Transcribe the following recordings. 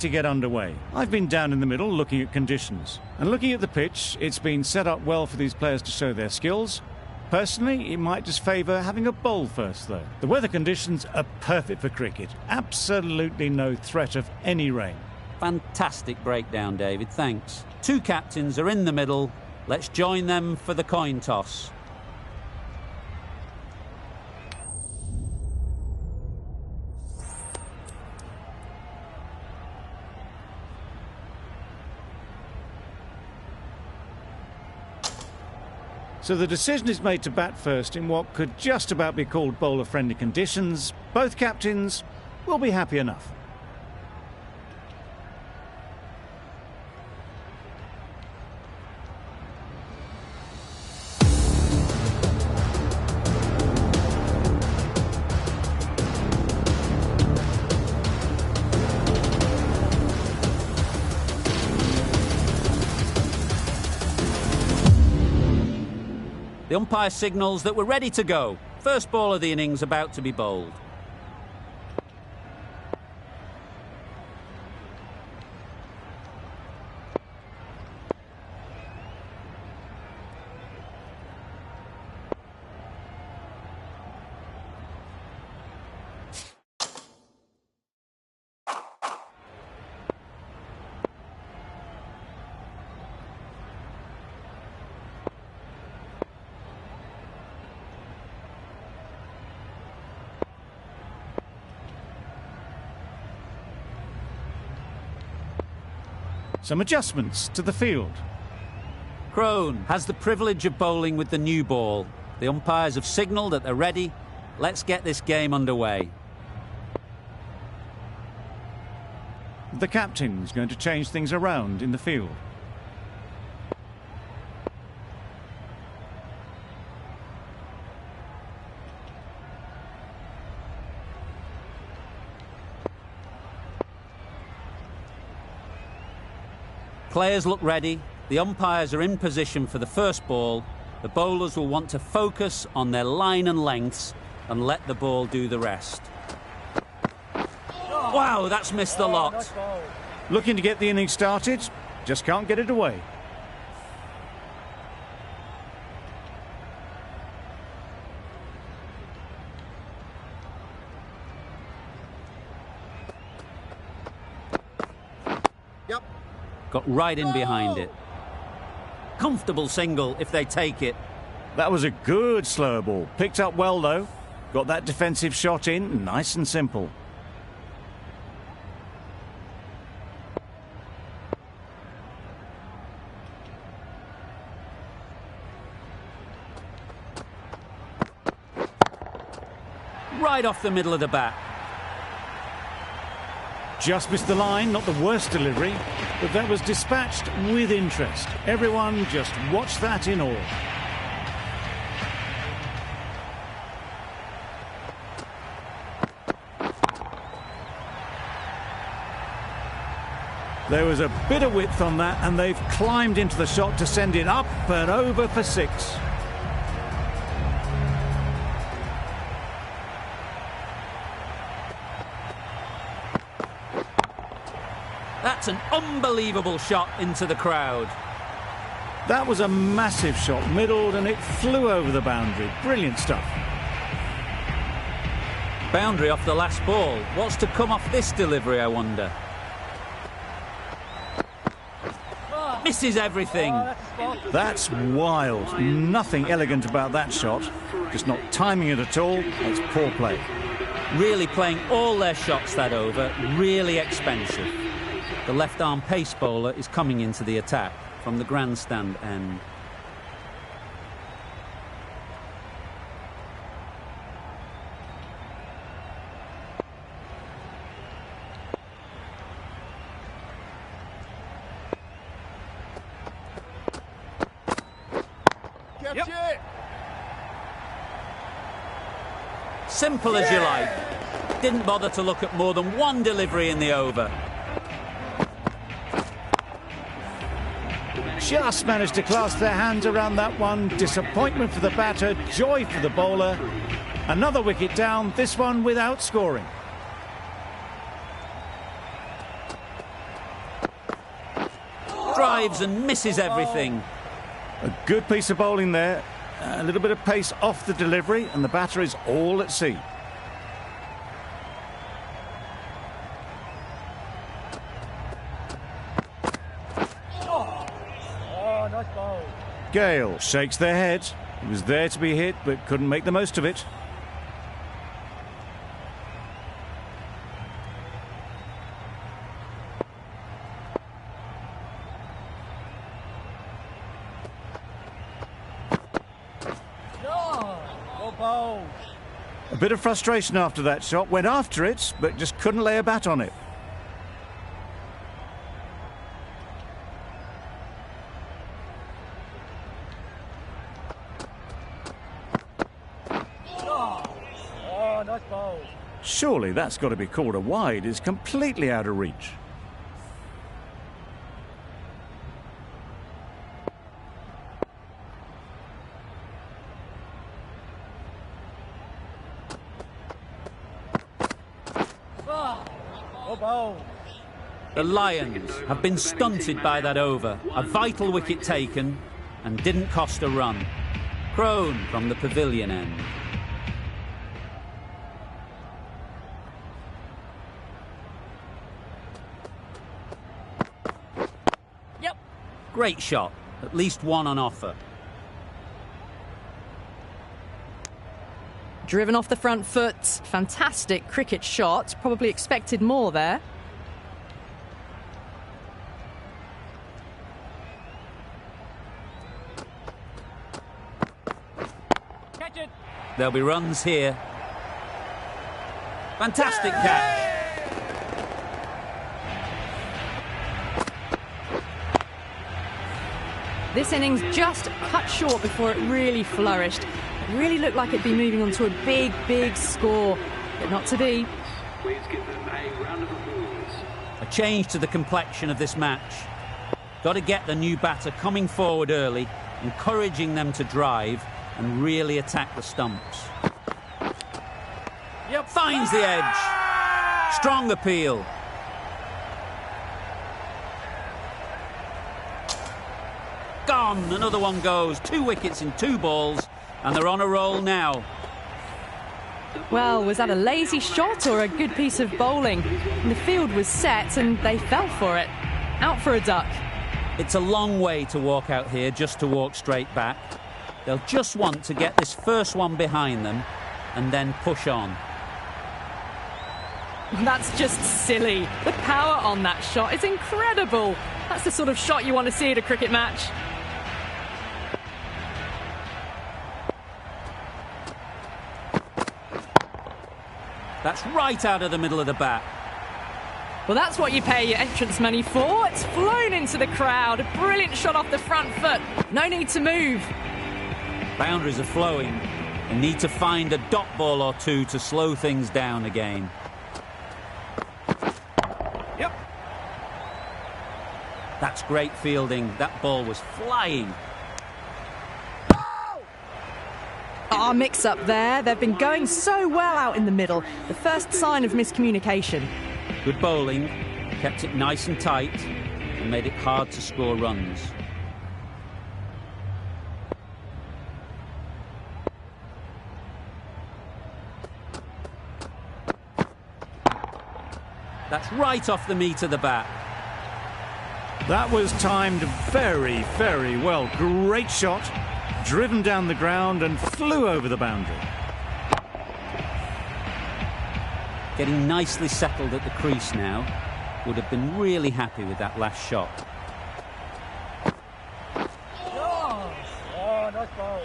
to get underway. I've been down in the middle looking at conditions. And looking at the pitch, it's been set up well for these players to show their skills. Personally, it might just favour having a bowl first, though. The weather conditions are perfect for cricket. Absolutely no threat of any rain. Fantastic breakdown, David, thanks. Two captains are in the middle. Let's join them for the coin toss. So the decision is made to bat first in what could just about be called bowler-friendly conditions. Both captains will be happy enough. The umpire signals that we're ready to go. First ball of the innings about to be bowled. Some adjustments to the field. Crone has the privilege of bowling with the new ball. The umpires have signalled that they're ready. Let's get this game underway. The captain's going to change things around in the field. Players look ready. The umpires are in position for the first ball. The bowlers will want to focus on their line and lengths and let the ball do the rest. Wow, that's missed the lot. Looking to get the innings started, just can't get it away. Got right in behind it. Comfortable single if they take it. That was a good slower ball. Picked up well, though. Got that defensive shot in, nice and simple. Right off the middle of the bat. Just missed the line, not the worst delivery, but that was dispatched with interest. Everyone just watched that in awe. There was a bit of width on that, and they've climbed into the shot to send it up and over for 6. That's an unbelievable shot into the crowd. That was a massive shot, middled, and it flew over the boundary. Brilliant stuff. Boundary off the last ball. What's to come off this delivery, I wonder? Misses everything. That's wild. Nothing elegant about that shot. Just not timing it at all. It's poor play. Really playing all their shots that over. Really expensive. The left-arm pace bowler is coming into the attack from the grandstand end. Yep. Simple as you like. Didn't bother to look at more than one delivery in the over. Just managed to clasp their hands around that one. Disappointment for the batter, joy for the bowler. Another wicket down, this one without scoring. Drives and misses everything. A good piece of bowling there. A little bit of pace off the delivery, and the batter is all at sea. Nice ball. Gale shakes their head. He was there to be hit, but couldn't make the most of it. A bit of frustration after that shot. Went after it, but just couldn't lay a bat on it. Nice ball. Surely that's got to be called a wide. It's completely out of reach. The Lions have been stunted by that over. A vital wicket taken and didn't cost a run. Crone from the pavilion end. Yep. Great shot. At least one on offer. Driven off the front foot. Fantastic cricket shot. Probably expected more there. Catch it. There'll be runs here. Fantastic catch. This innings just cut short before it really flourished. It really looked like it'd be moving on to a big, big score, but not to be. Please give them a round of applause. A change to the complexion of this match. Got to get the new batter coming forward early, encouraging them to drive and really attack the stumps. Yep. Finds the edge. Strong appeal. Gone. Another one goes. 2 wickets in 2 balls, and they're on a roll now. Well, was that a lazy shot or a good piece of bowling? And the field was set and they fell for it. Out for a duck. It's a long way to walk out here just to walk straight back. They'll just want to get this first one behind them and then push on. That's just silly. The power on that shot is incredible. That's the sort of shot you want to see at a cricket match. That's right out of the middle of the bat. Well, that's what you pay your entrance money for. It's flown into the crowd. A brilliant shot off the front foot. No need to move. Boundaries are flowing. They need to find a dot ball or two to slow things down again. Yep. That's great fielding. That ball was flying. Ah, mix-up there. They've been going so well out in the middle. The first sign of miscommunication. Good bowling, kept it nice and tight, and made it hard to score runs. That's right off the meat of the bat. That was timed very, very well. Great shot. Driven down the ground and flew over the boundary. Getting nicely settled at the crease now. Would have been really happy with that last shot. Oh, nice ball.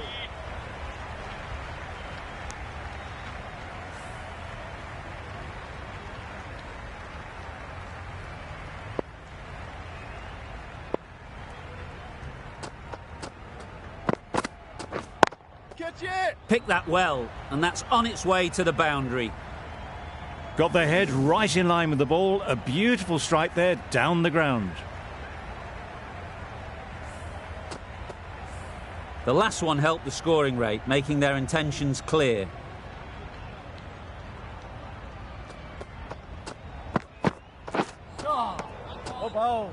Catch it. Picked that well, and that's on its way to the boundary. Got their head right in line with the ball. A beautiful strike there down the ground. The last one helped the scoring rate, making their intentions clear. Oh, ball.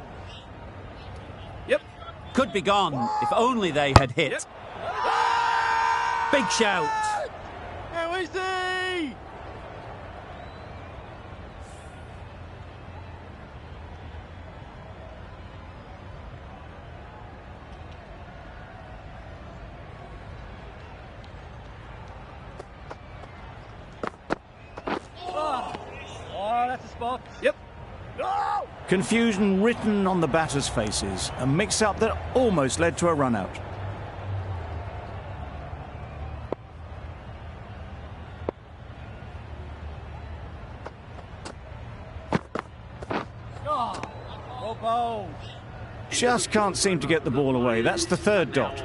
Could be gone if only they had hit. Yep. Big shout. How is he? Oh, that's a spot. Yep. Oh! Confusion written on the batters' faces, a mix-up that almost led to a run-out. Well bowled. Just can't seem to get the ball away. That's the third dot.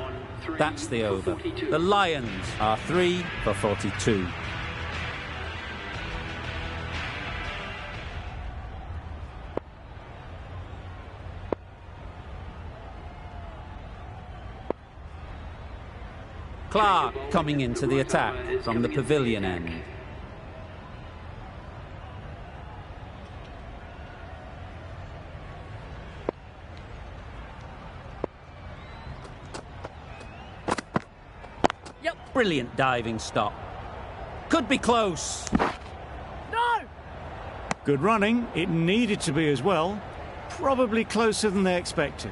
That's the over. The Lions are 3 for 42. Clark coming into the attack from the pavilion end. Yep. Brilliant diving stop. Could be close. No! Good running. It needed to be as well. Probably closer than they expected.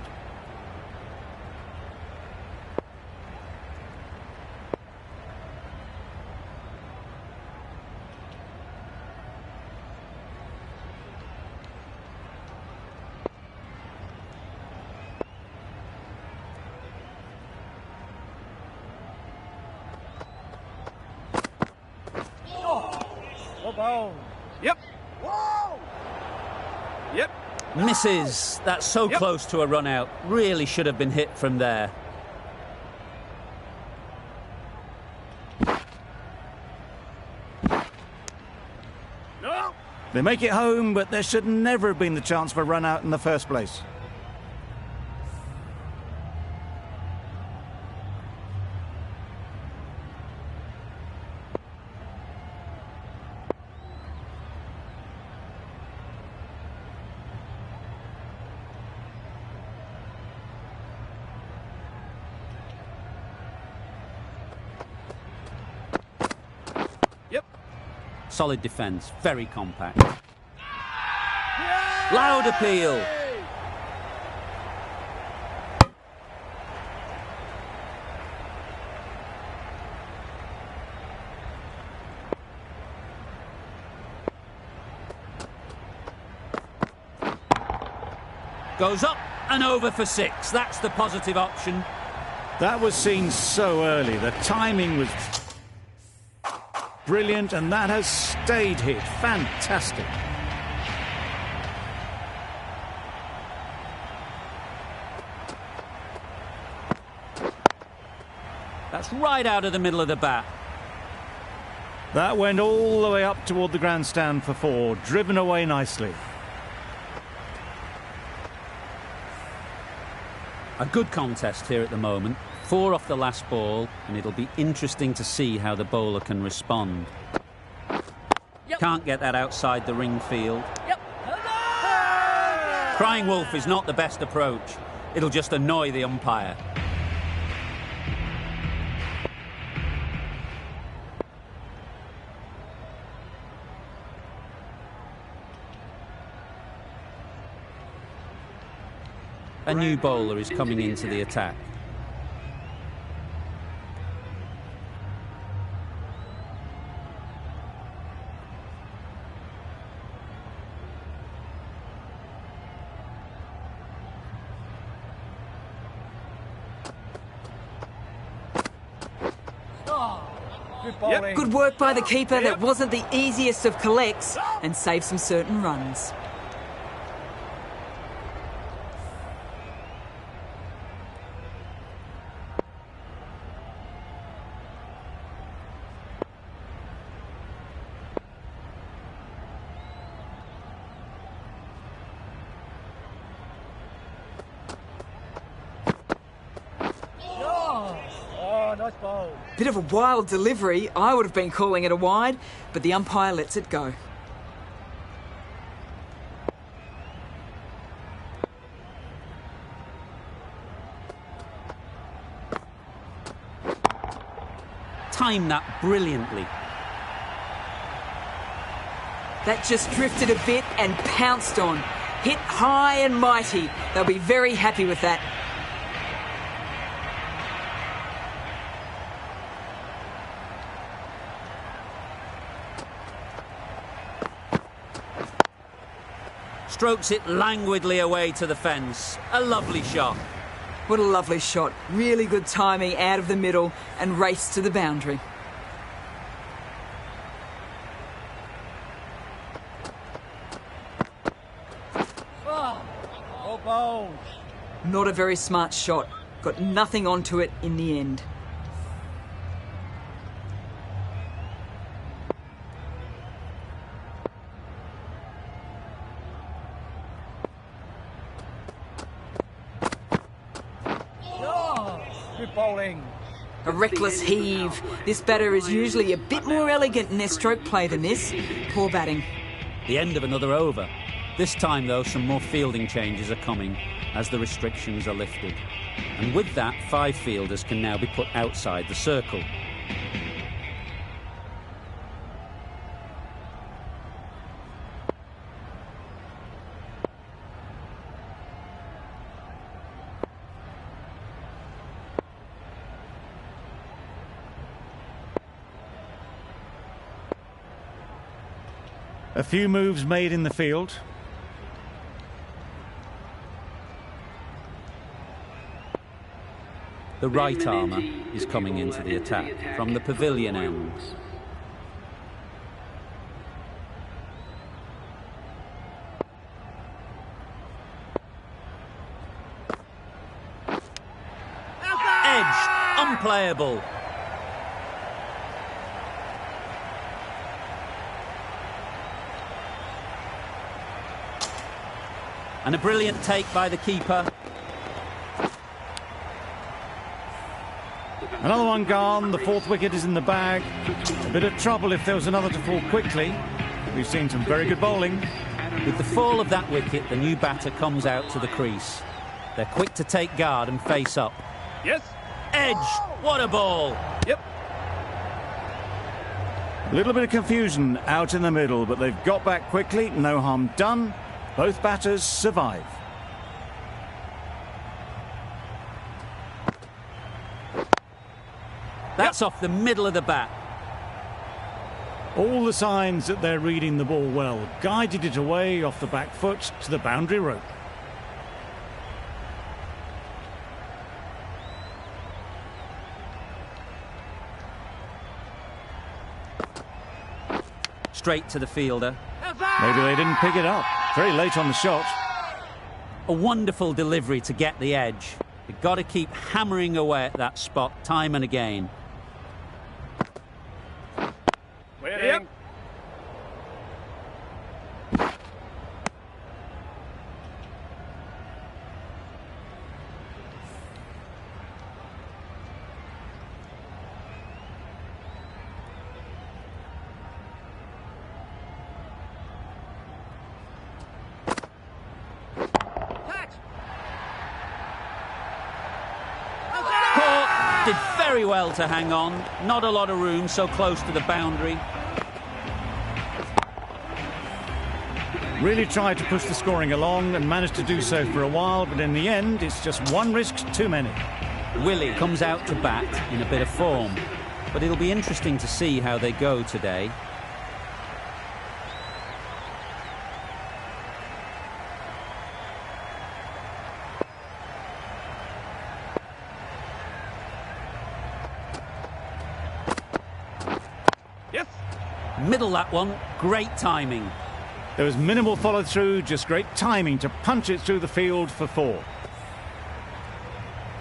Well bowled. Yep. Whoa! Yep. Misses. That's so Yep. close to a run out. Really should have been hit from there. No! They make it home, but there should never have been the chance for a run-out in the first place. Yep. Solid defence. Very compact. Loud appeal. Goes up and over for 6. That's the positive option. That was seen so early. The timing was brilliant, and that has stayed hit. Fantastic. That's right out of the middle of the bat. That went all the way up toward the grandstand for 4, driven away nicely. A good contest here at the moment. 4 off the last ball, and it'll be interesting to see how the bowler can respond. Yep. Can't get that outside the ring field. Yep. Crying wolf is not the best approach. It'll just annoy the umpire. A new bowler is coming into the attack. Good bowling. Good work by the keeper. That wasn't the easiest of collects and saved some certain runs. Oh, nice bowl. Bit of a wild delivery. I would have been calling it a wide, but the umpire lets it go. timed that brilliantly. That just drifted a bit and pounced on. Hit high and mighty. They'll be very happy with that. Strokes it languidly away to the fence. A lovely shot. What a lovely shot. Really good timing out of the middle and race to the boundary. Oh, bones. Not a very smart shot. Got nothing onto it in the end. Good bowling. A reckless heave. This batter is usually a bit more elegant in their stroke play than this. Poor batting. The end of another over. This time, though, some more fielding changes are coming as the restrictions are lifted. And with that, 5 fielders can now be put outside the circle. A few moves made in the field. The right armour is coming into the attack from the pavilion end. Edged, unplayable. And a brilliant take by the keeper. Another one gone, the 4th wicket is in the bag. A bit of trouble if there was another to fall quickly. We've seen some very good bowling. With the fall of that wicket, the new batter comes out to the crease. They're quick to take guard and face up. Yes. Edge, what a ball! Yep. A little bit of confusion out in the middle, but they've got back quickly, no harm done. Both batters survive. That's off the middle of the bat. All the signs that they're reading the ball well. Guided it away off the back foot to the boundary rope. Straight to the fielder. Maybe they didn't pick it up. Very late on the shot. A wonderful delivery to get the edge. You've got to keep hammering away at that spot time and again. Waiting. Did very well to hang on. Not a lot of room so close to the boundary. Really tried to push the scoring along and managed to do so for a while, but in the end, it's just one risk too many. Willie comes out to bat in a bit of form, but it'll be interesting to see how they go today. Yes. Middle that one, great timing. There was minimal follow-through, just great timing to punch it through the field for 4.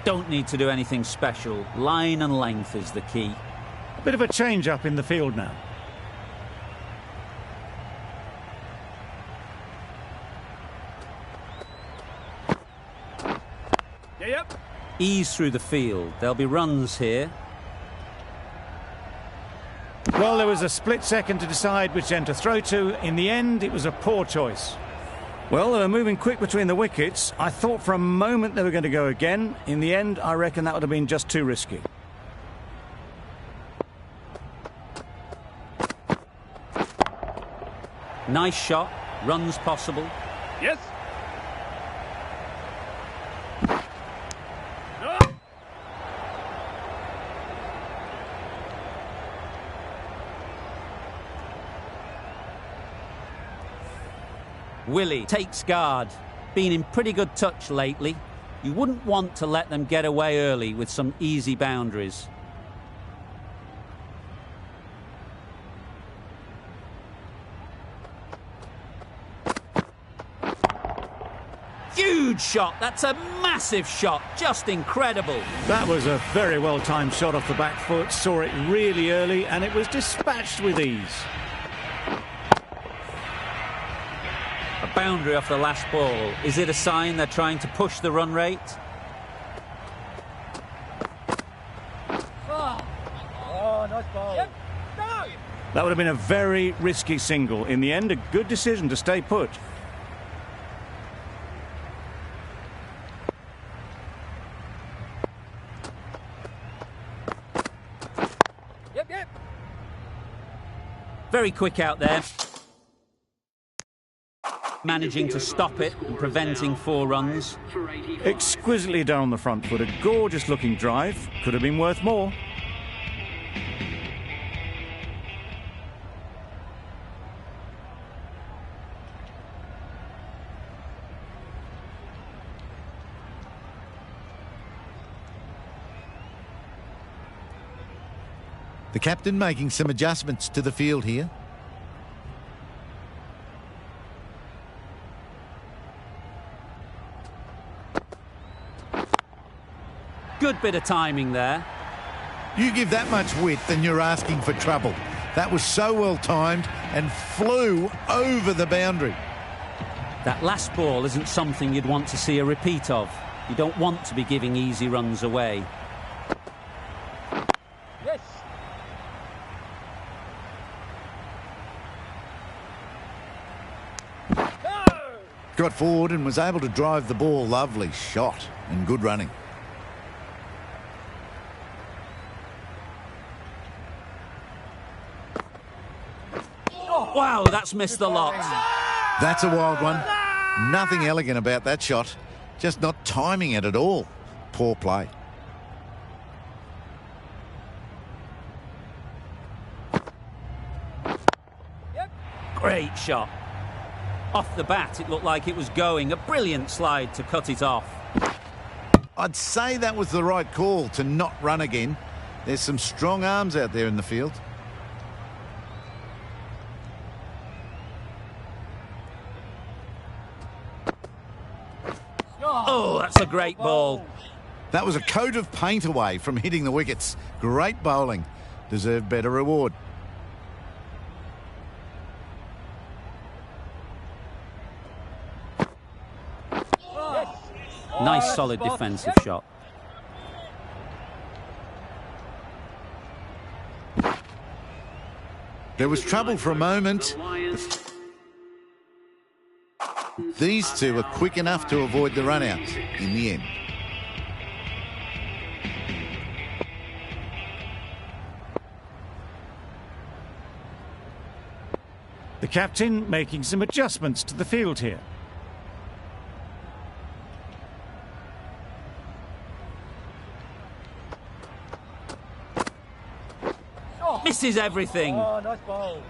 Don't need to do anything special. Line and length is the key. A bit of a change-up in the field now. Yep. Ease through the field. There'll be runs here. Well, there was a split second to decide which end to throw to. In the end, it was a poor choice. Well, they were moving quick between the wickets. I thought for a moment they were going to go again. In the end, I reckon that would have been just too risky. Nice shot, runs possible. Yes. Willie takes guard. Been in pretty good touch lately. You wouldn't want to let them get away early with some easy boundaries. Huge shot. That's a massive shot. Just incredible. That was a very well-timed shot off the back foot. Saw it really early and it was dispatched with ease. A boundary off the last ball. Is it a sign they're trying to push the run rate? Oh, nice ball. Yep. No. That would have been a very risky single. In the end, a good decision to stay put. Yep. Very quick out there. Managing to stop it and preventing 4 runs. Exquisitely done on the front foot. A gorgeous looking drive. Could have been worth more. The captain making some adjustments to the field here. Good bit of timing there. You give that much width and you're asking for trouble. That was so well timed and flew over the boundary. That last ball isn't something you'd want to see a repeat of. You don't want to be giving easy runs away. Yes. No. Got forward and was able to drive the ball. Lovely shot and good running. Wow, that's missed the lot. That's a wild one. Nothing elegant about that shot. Just not timing it at all. Poor play. Great shot. Off the bat, it looked like it was going. A brilliant slide to cut it off. I'd say that was the right call to not run again. There's some strong arms out there in the field. Oh, that's a great ball. That was a coat of paint away from hitting the wickets. Great bowling. Deserved better reward. Nice, solid defensive shot. There was trouble for a moment. These two are quick enough to avoid the run-out in the end. The captain making some adjustments to the field here. Misses everything. Oh, nice ball.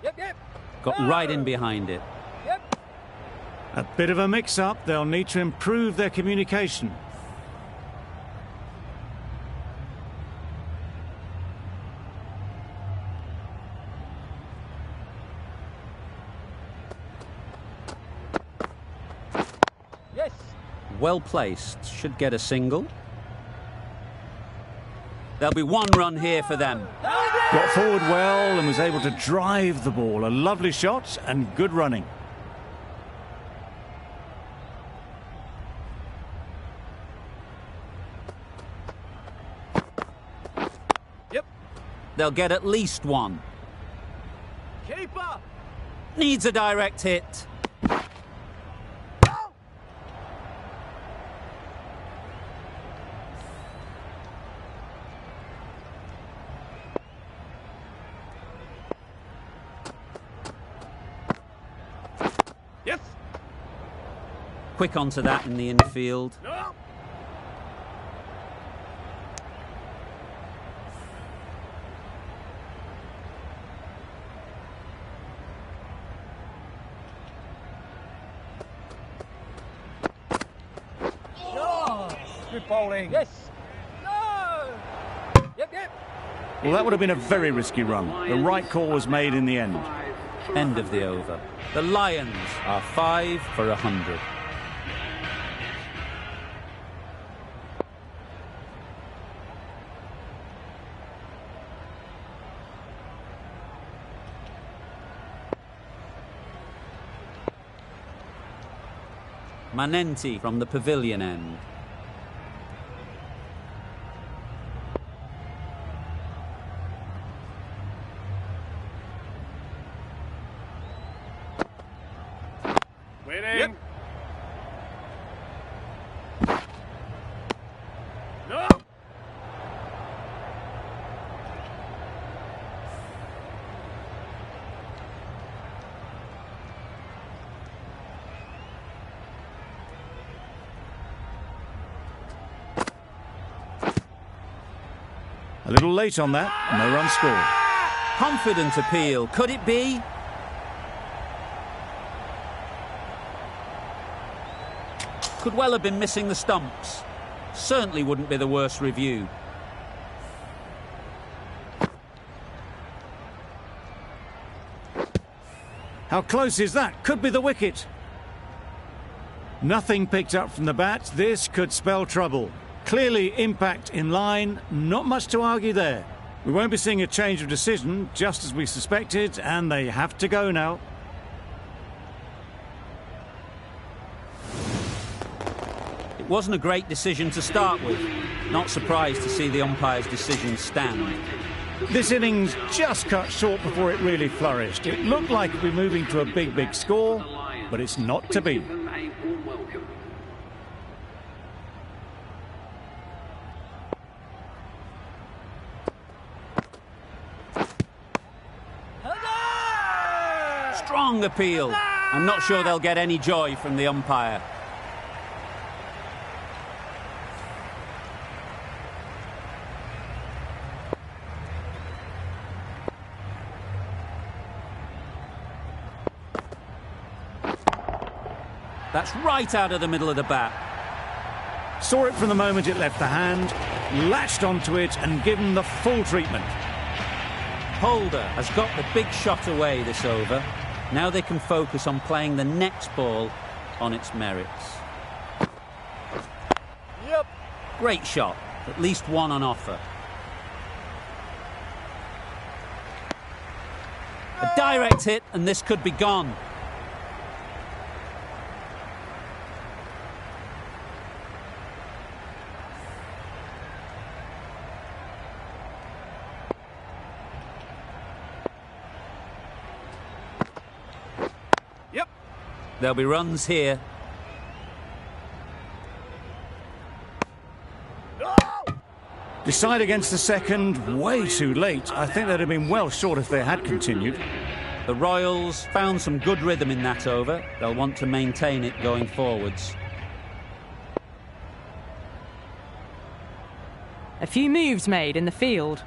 Yep. Got right in behind it. Yep. A bit of a mix-up. They'll need to improve their communication. Yes. Well placed. Should get a single. There'll be 1 run here for them. Got forward well and was able to drive the ball. A lovely shot and good running. they'll get at least one. Keeper! Needs a direct hit. Yes! Quick onto that in the infield. No! Good bowling. Yes. No. Yep. Well, that would have been a very risky run. The right call was made in the end. End of the over. The Lions are 5 for 100. Manenti from the pavilion end. Winning. Yep. No. A little late on that, no run scored. Confident appeal, could it be? Could well have been missing the stumps. Certainly wouldn't be the worst review. How close is that? Could be the wicket. Nothing picked up from the bat. This could spell trouble. Clearly impact in line, not much to argue there. We won't be seeing a change of decision, just as we suspected, and they have to go now. It wasn't a great decision to start with. Not surprised to see the umpire's decision stand. This innings just cut short before it really flourished. It looked like we're moving to a big score, but it's not to be. Strong appeal. I'm not sure they'll get any joy from the umpire. That's right out of the middle of the bat. Saw it from the moment it left the hand, latched onto it and given the full treatment. Holder has got the big shot away this over. Now they can focus on playing the next ball on its merits. Yep. Great shot. At least one on offer. A direct hit and this could be gone. Yep. There'll be runs here. Decide against the second, way too late. I think they'd have been well short if they had continued. The Royals found some good rhythm in that over. They'll want to maintain it going forwards. A few moves made in the field.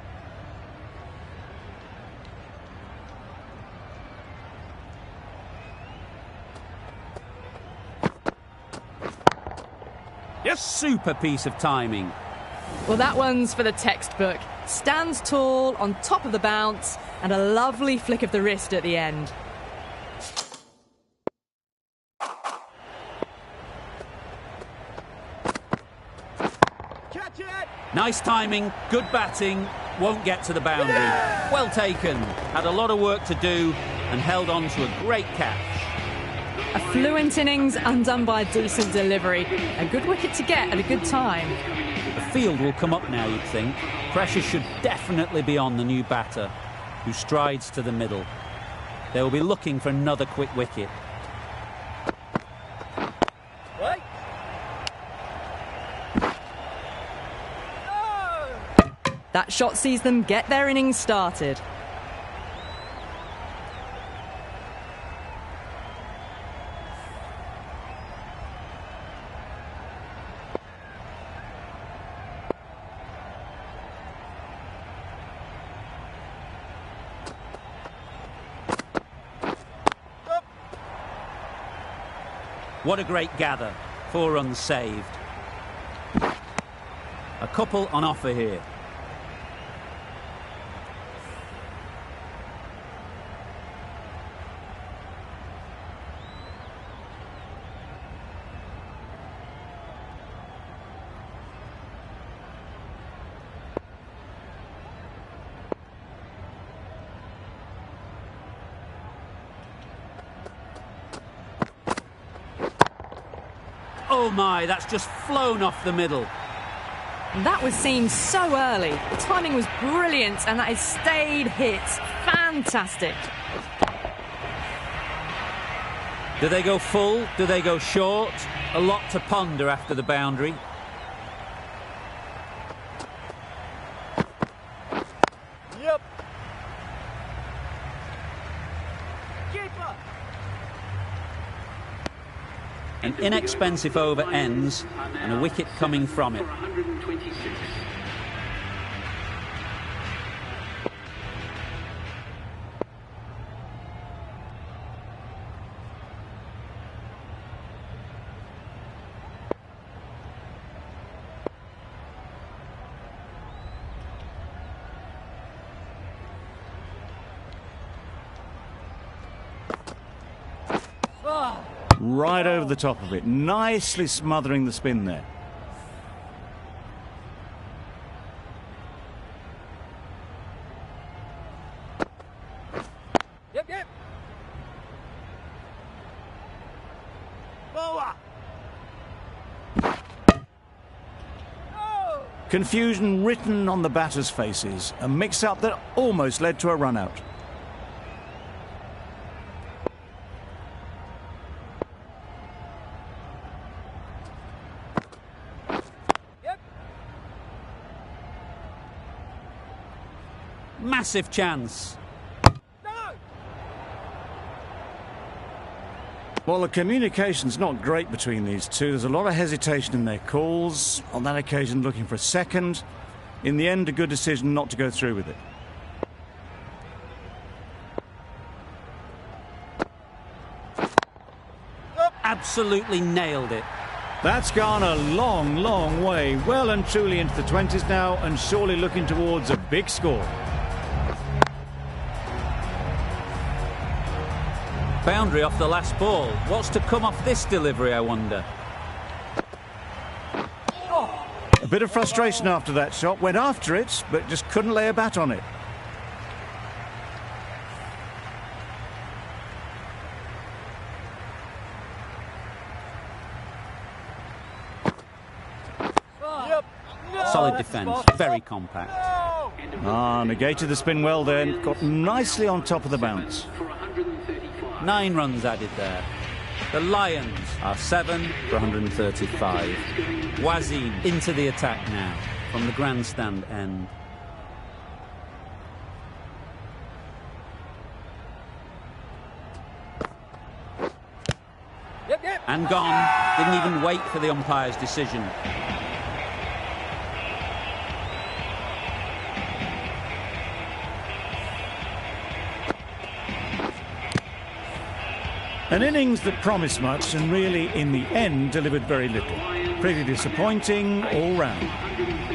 Yes, super piece of timing. Well, that one's for the textbook. Stands tall, on top of the bounce, and a lovely flick of the wrist at the end. Catch it! Nice timing, good batting, won't get to the boundary. Well taken, had a lot of work to do and held on to a great catch. A fluent innings undone by a decent delivery. A good wicket to get at a good time. The field will come up now, you'd think. Pressure should definitely be on the new batter, who strides to the middle. They will be looking for another quick wicket. Right. That shot sees them get their innings started. What a great gather. 4 runs saved. A couple on offer here. Oh my, that's just flown off the middle. That was seen so early. The timing was brilliant and that has stayed hit. Fantastic. Do they go full? Do they go short? A lot to ponder after the boundary. Yep. Keeper. An inexpensive over ends and a wicket coming from it. 126. Right over the top of it, nicely smothering the spin there. Yep. Boa. Oh. Confusion written on the batters' faces, a mix-up that almost led to a run-out. Massive chance. No. Well, the communication's not great between these two. There's a lot of hesitation in their calls. On that occasion, looking for a second. In the end, a good decision not to go through with it. Absolutely nailed it. That's gone a long, long way. Well and truly into the 20s now, and surely looking towards a big score. Boundary off the last ball. What's to come off this delivery, I wonder? A bit of frustration after that shot. Went after it, but just couldn't lay a bat on it. Yep. Solid defence, very compact. Negated the spin well there. Got nicely on top of the bounce. For 135. 9 runs added there. The Lions are 7 for 135. Wazim into the attack now from the grandstand end. Yep. And gone. Didn't even wait for the umpire's decision. An innings that promised much and really, in the end, delivered very little. Pretty disappointing all round.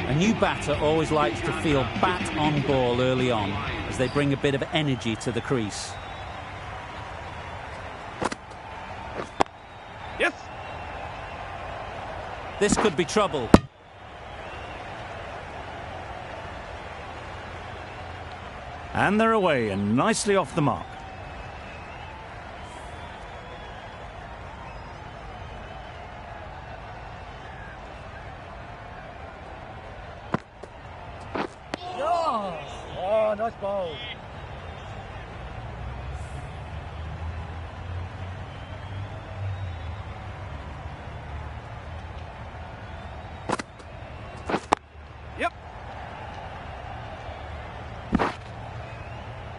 A new batter always likes to feel bat on ball early on as they bring a bit of energy to the crease. Yes. This could be trouble. And they're away and nicely off the mark. bowl. Yep.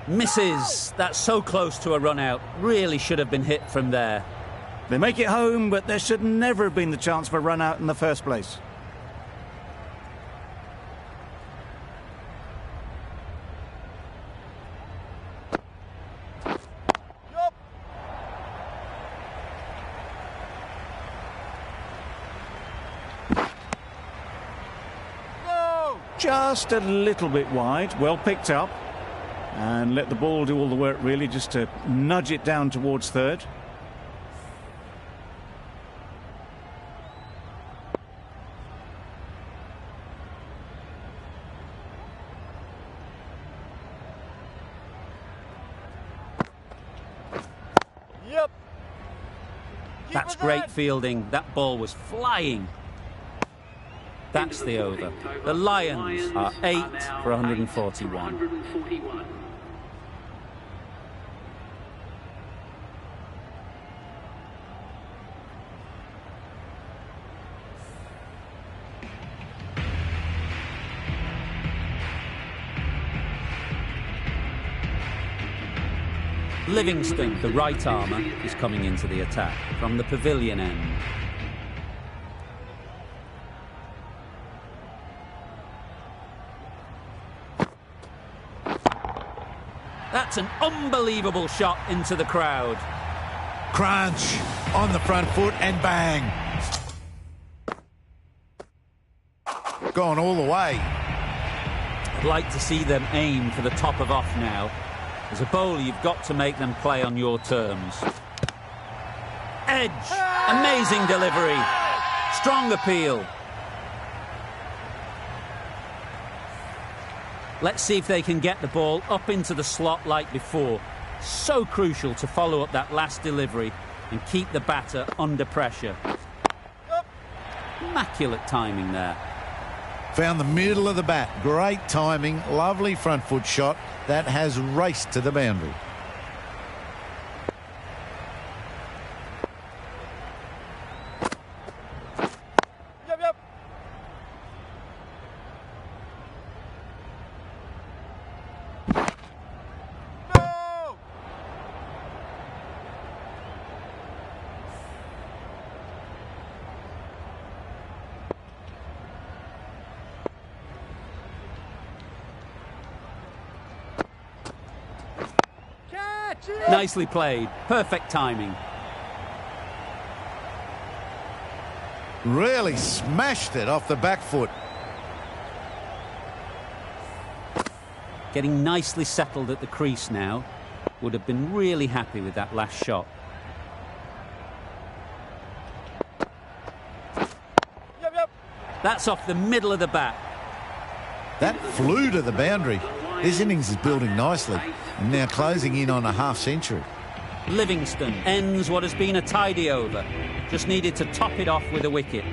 Misses. That's so close to a run out. Really should have been hit from there. They make it home, but there should never have been the chance for a run out in the first place. Just a little bit wide, well picked up, and let the ball do all the work really, just to nudge it down towards third. Yep. That's great fielding. That ball was flying. That's the over. The Lions are 8 for 141. 141. Livingston, the right armour, is coming into the attack from the pavilion end. That's an unbelievable shot into the crowd. Crunch on the front foot and bang. Gone all the way. I'd like to see them aim for the top of off now. As a bowler, you've got to make them play on your terms. Edge. Amazing delivery. Strong appeal. Let's see if they can get the ball up into the slot like before. So crucial to follow up that last delivery and keep the batter under pressure. Immaculate timing there. Found the middle of the bat. Great timing. Lovely front foot shot that has raced to the boundary. Yep. No! Catch it! Nicely played. Perfect timing. Really smashed it off the back foot. Getting nicely settled at the crease now. Would have been really happy with that last shot. Yep. That's off the middle of the bat. That flew to the boundary. This innings is building nicely and now closing in on a half century. Livingston ends what has been a tidy over. Just needed to top it off with a wicket.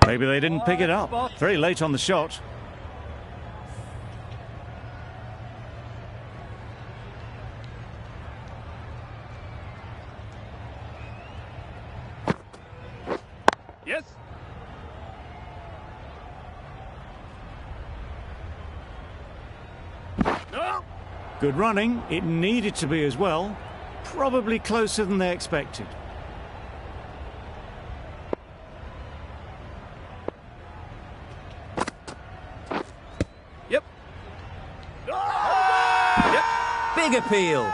Maybe they didn't pick it up. Very late on the shot. Yes. No. Good running. It needed to be as well. Probably closer than they expected. Yep. Big appeal.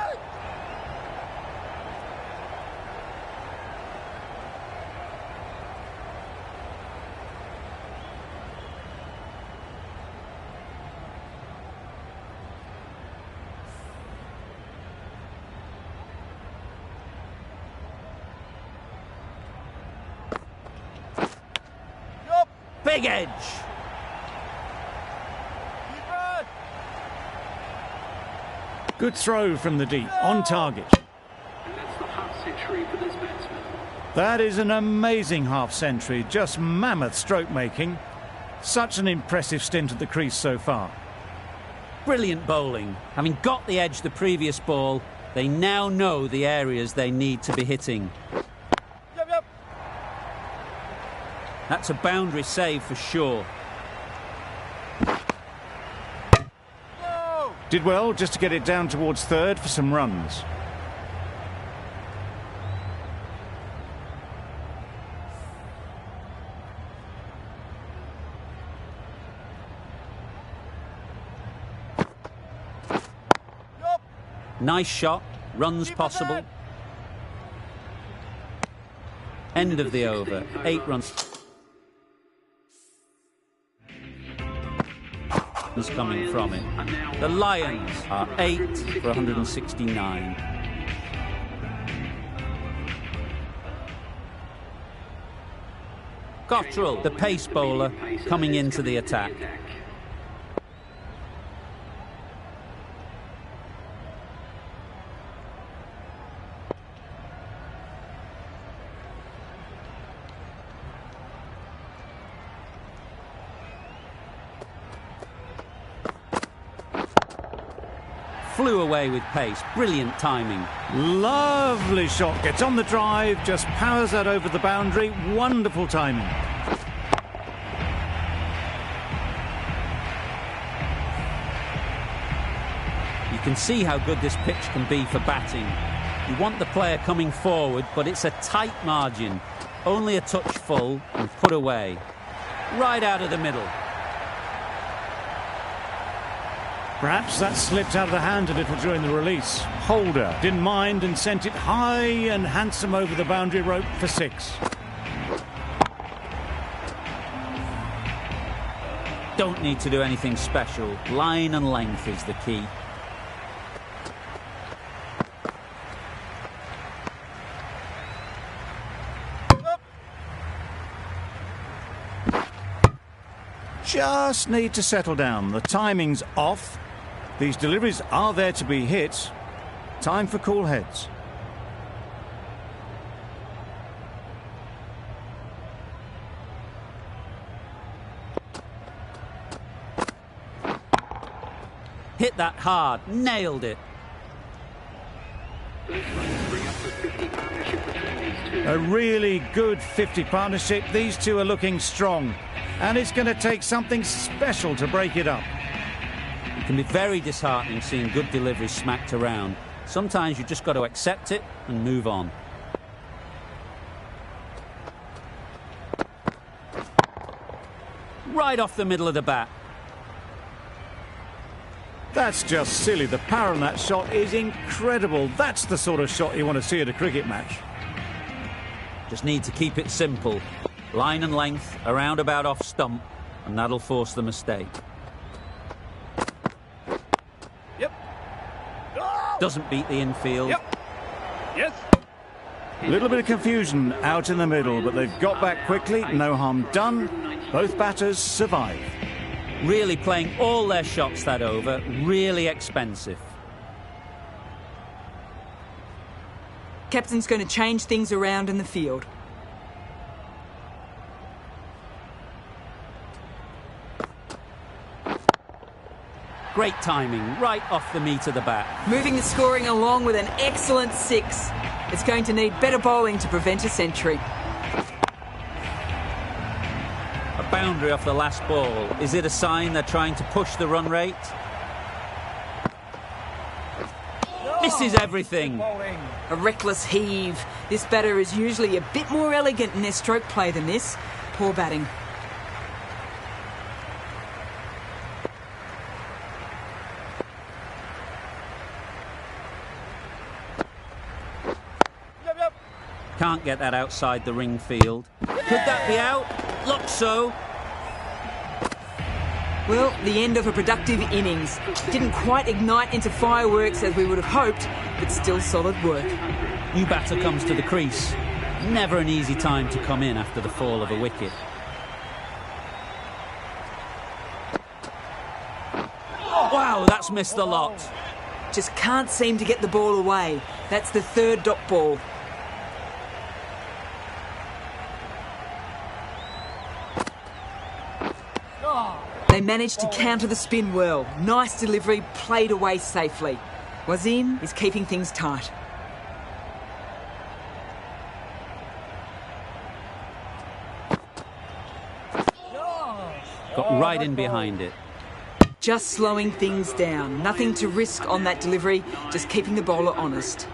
Big edge. Good throw from the deep, on target. And that's the half century for this batsman. That is an amazing half-century, just mammoth stroke making. Such an impressive stint at the crease so far. Brilliant bowling. Having got the edge the previous ball, they now know the areas they need to be hitting. Yep. That's a boundary save for sure. Did well just to get it down towards third for some runs. Nice shot, runs possible. End of the over, 8 runs. Is coming from it. The Lions are 8 for 169. Cottrell, the pace bowler, coming into the attack. Flew away with pace. Brilliant timing. Lovely shot. Gets on the drive, just powers that over the boundary. Wonderful timing. You can see how good this pitch can be for batting. You want the player coming forward, but it's a tight margin. Only a touch full and put away. Right out of the middle. Perhaps that slipped out of the hand a little during the release. Holder didn't mind and sent it high and handsome over the boundary rope for 6. Don't need to do anything special. Line and length is the key. Just need to settle down. The timing's off. These deliveries are there to be hit. Time for cool heads. Hit that hard. Nailed it. A really good 50 partnership. These two are looking strong. And it's going to take something special to break it up. It can be very disheartening seeing good deliveries smacked around. Sometimes you just got to accept it and move on. Right off the middle of the bat. That's just silly. The power on that shot is incredible. That's the sort of shot you want to see at a cricket match. Just need to keep it simple. Line and length, around about off stump, and that'll force the mistake. Yep. Doesn't beat the infield. Yep. Yes. A little bit of confusion out in the middle, but they've got back quickly. No harm done. Both batters survive. Really playing all their shots that over. Really expensive. Captain's going to change things around in the field. Great timing, right off the meat of the bat. Moving the scoring along with an excellent 6. It's going to need better bowling to prevent a century. A boundary off the last ball. Is it a sign they're trying to push the run rate? Misses everything. A reckless heave. This batter is usually a bit more elegant in their stroke play than this. Poor batting. Can't get that outside the ring field. Could that be out? Looks so. Well, the end of a productive innings. Didn't quite ignite into fireworks as we would have hoped, but still solid work. New batter comes to the crease. Never an easy time to come in after the fall of a wicket. Wow, that's missed the lot. Just can't seem to get the ball away. That's the third dot ball. They managed to counter the spin well. Nice delivery, played away safely. Wazim is keeping things tight. Got right in behind it. Just slowing things down. Nothing to risk on that delivery, just keeping the bowler honest.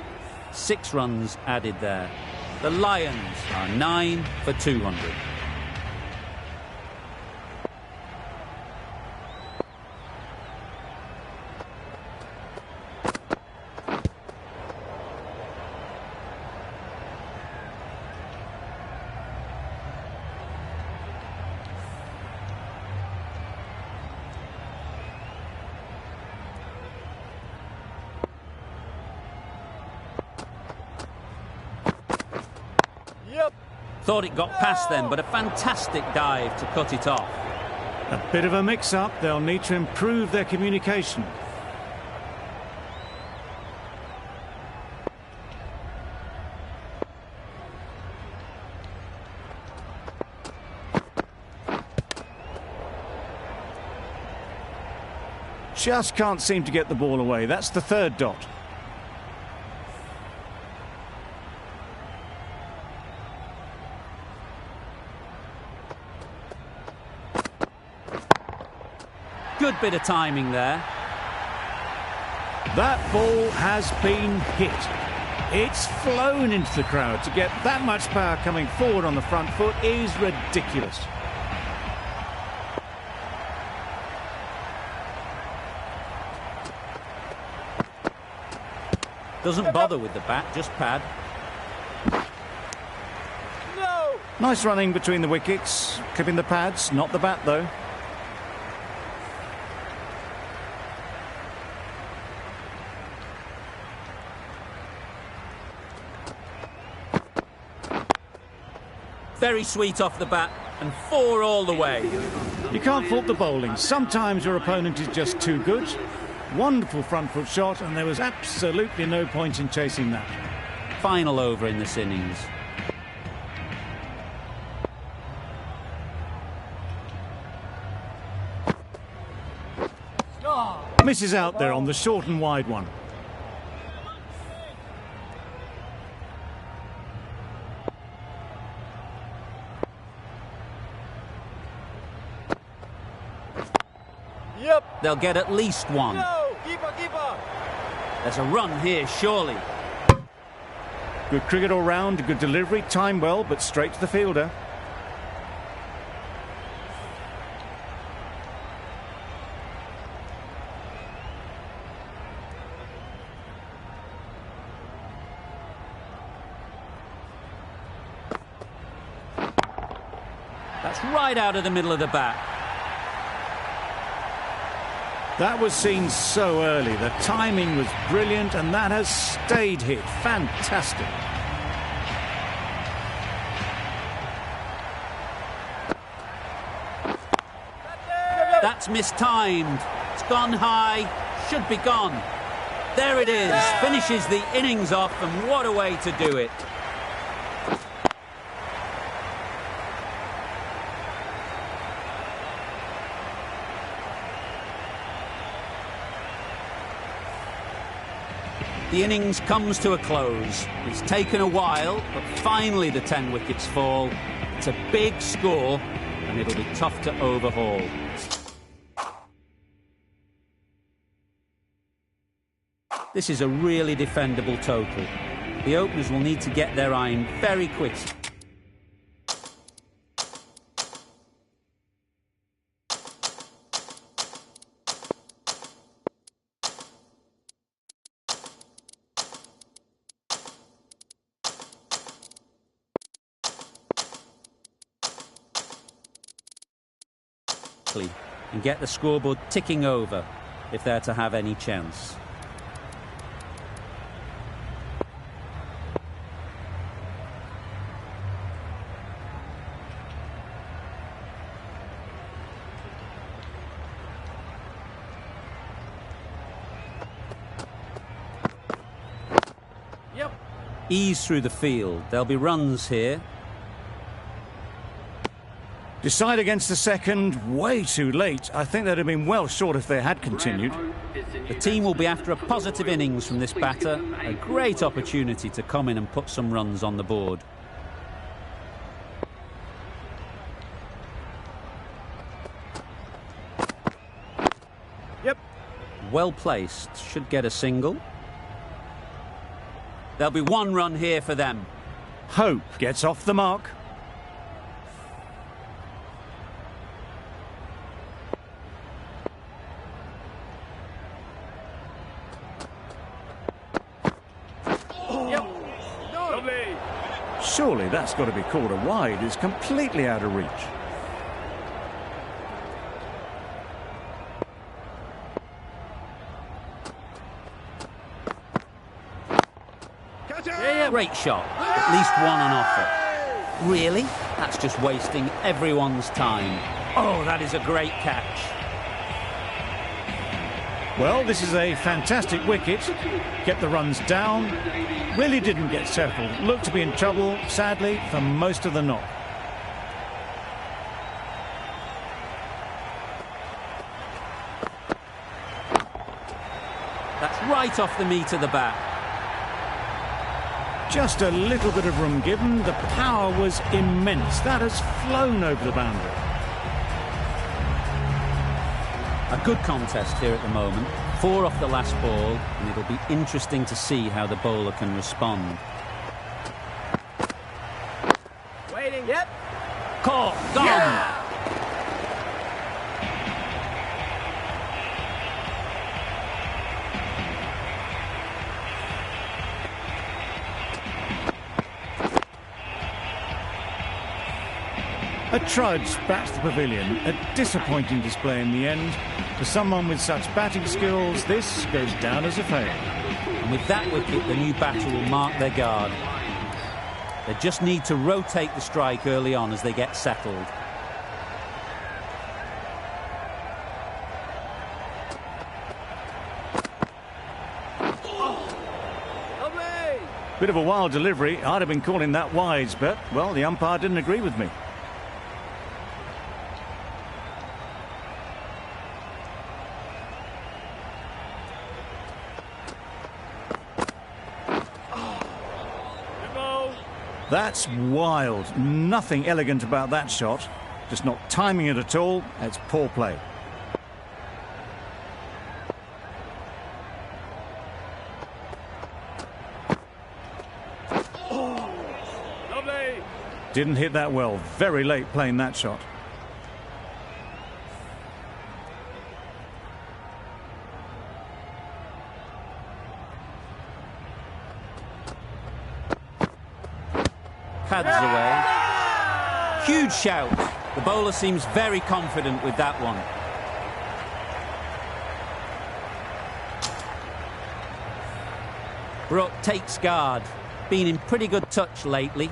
6 runs added there. The Lions are 9 for 200. Thought it got past them, but a fantastic dive to cut it off. A bit of a mix-up. They'll need to improve their communication. Just can't seem to get the ball away. That's the 3rd dot. Good bit of timing there. That ball has been hit. It's flown into the crowd. To get that much power coming forward on the front foot is ridiculous. Doesn't bother with the bat, just pad. Nice running between the wickets. Clipping the pads, not the bat though. Very sweet off the bat, and 4 all the way. You can't fault the bowling. Sometimes your opponent is just too good. Wonderful front foot shot, and there was absolutely no point in chasing that. Final over in this innings. Misses out there on the short and wide one. They'll get at least 1. Keeper. There's a run here, surely. Good cricket all round, good delivery, timed well, but straight to the fielder. That's right out of the middle of the bat. That was seen so early. The timing was brilliant, and that has stayed hit. Fantastic. That's mistimed. It's gone high. Should be gone. There it is. Finishes the innings off, and what a way to do it. The innings comes to a close. It's taken a while, but finally the 10 wickets fall. It's a big score, and it'll be tough to overhaul. This is a really defendable total. The openers will need to get their iron very quick. And get the scoreboard ticking over if they're to have any chance. Ease through the field. There'll be runs here. Decide against the second, way too late. I think they'd have been well short if they had continued. The team will be after a positive innings from this batter. A great opportunity to come in and put some runs on the board. Yep. Well placed. Should get a single. There'll be one run here for them. Hope gets off the mark. Surely that's got to be called a wide. It's completely out of reach. Great shot. At least one on offer. Really? That's just wasting everyone's time. Oh, that is a great catch. Well, this is a fantastic wicket. Get the runs down. Really didn't get settled. Looked to be in trouble, sadly, for most of the knock. That's right off the meat of the bat. Just a little bit of room given. The power was immense. That has flown over the boundary. A good contest here at the moment. 4 off the last ball, and it'll be interesting to see how the bowler can respond. Waiting. Yep. Caught. Gone. Yeah. A trudge back to the pavilion. A disappointing display in the end. For someone with such batting skills, this goes down as a fail. And with that wicket, the new batter will mark their guard. They just need to rotate the strike early on as they get settled. Bit of a wild delivery. I'd have been calling that wides, but, well, the umpire didn't agree with me. That's wild. Nothing elegant about that shot. Just not timing it at all. It's poor play. Lovely. Didn't hit that well. Very late playing that shot. Pads away. Huge shout. The bowler seems very confident with that one. Brooke takes guard. Been in pretty good touch lately.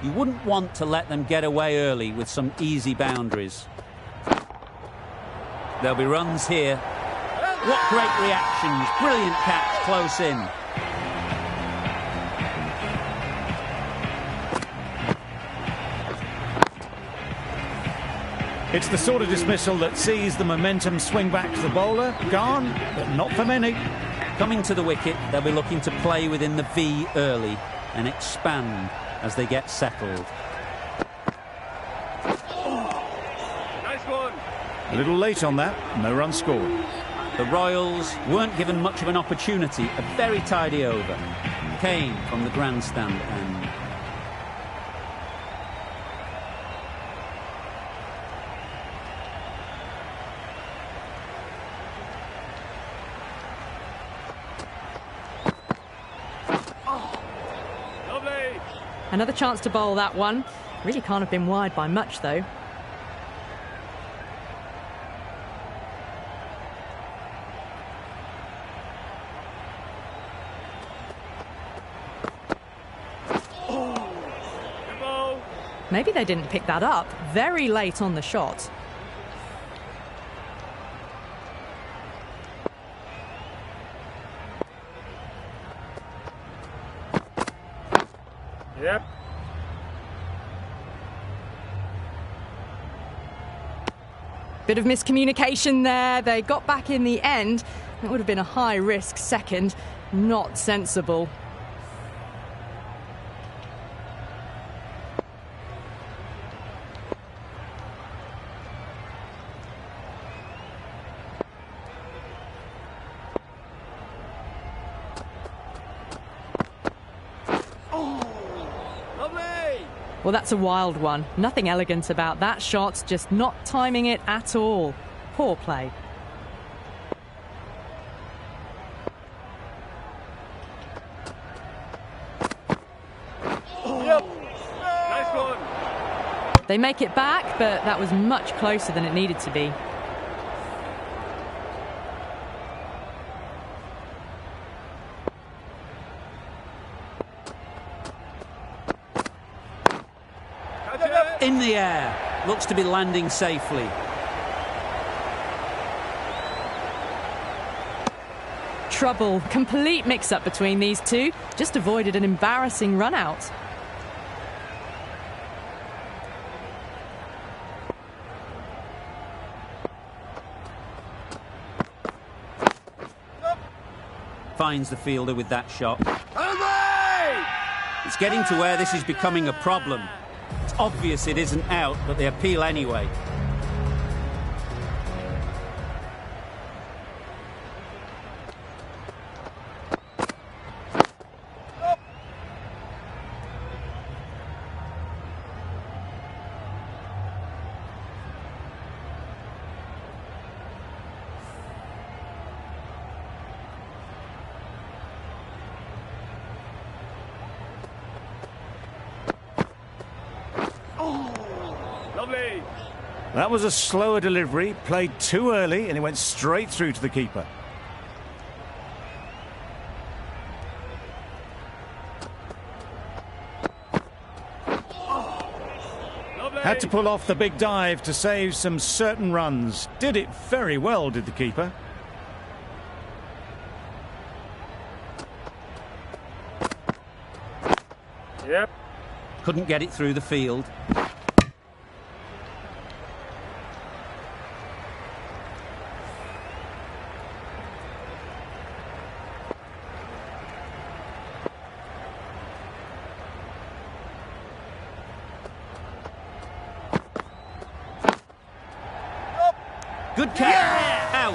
You wouldn't want to let them get away early with some easy boundaries. There'll be runs here. What great reactions. Brilliant catch close in. It's the sort of dismissal that sees the momentum swing back to the bowler. Gone, but not for many. Coming to the wicket, they'll be looking to play within the V early and expand as they get settled. Nice one. A little late on that. No run scored. The Royals weren't given much of an opportunity. A very tidy over. Came from the grandstand end. Another chance to bowl that one. Really can't have been wide by much, though. Maybe they didn't pick that up. Very late on the shot. Yep. Bit of miscommunication there. They got back in the end. It would have been a high-risk second. Not sensible. Well, that's a wild one. Nothing elegant about that shot, just not timing it at all. Poor play. Yep. Nice one. They make it back, but that was much closer than it needed to be. In the air, looks to be landing safely. Trouble, complete mix-up between these two. Just avoided an embarrassing run-out. Finds the fielder with that shot. It's getting to where this is becoming a problem. It's obvious it isn't out, but they appeal anyway. That was a slower delivery, played too early, and it went straight through to the keeper. Had to pull off the big dive to save some certain runs. Did it very well, did the keeper. Yep. Couldn't get it through the field. Good catch. Yeah! Out.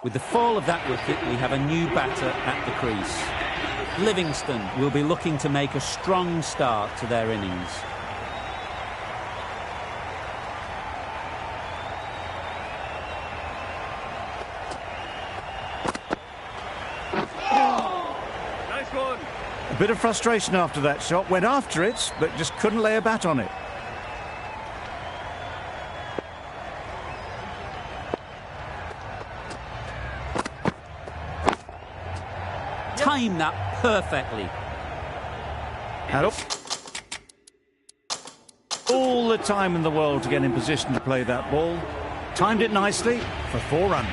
With the fall of that wicket, we have a new batter at the crease. Livingston will be looking to make a strong start to their innings. A bit of frustration after that shot. Went after it, but just couldn't lay a bat on it. Timed that perfectly. And up. All the time in the world to get in position to play that ball. Timed it nicely for 4 runs.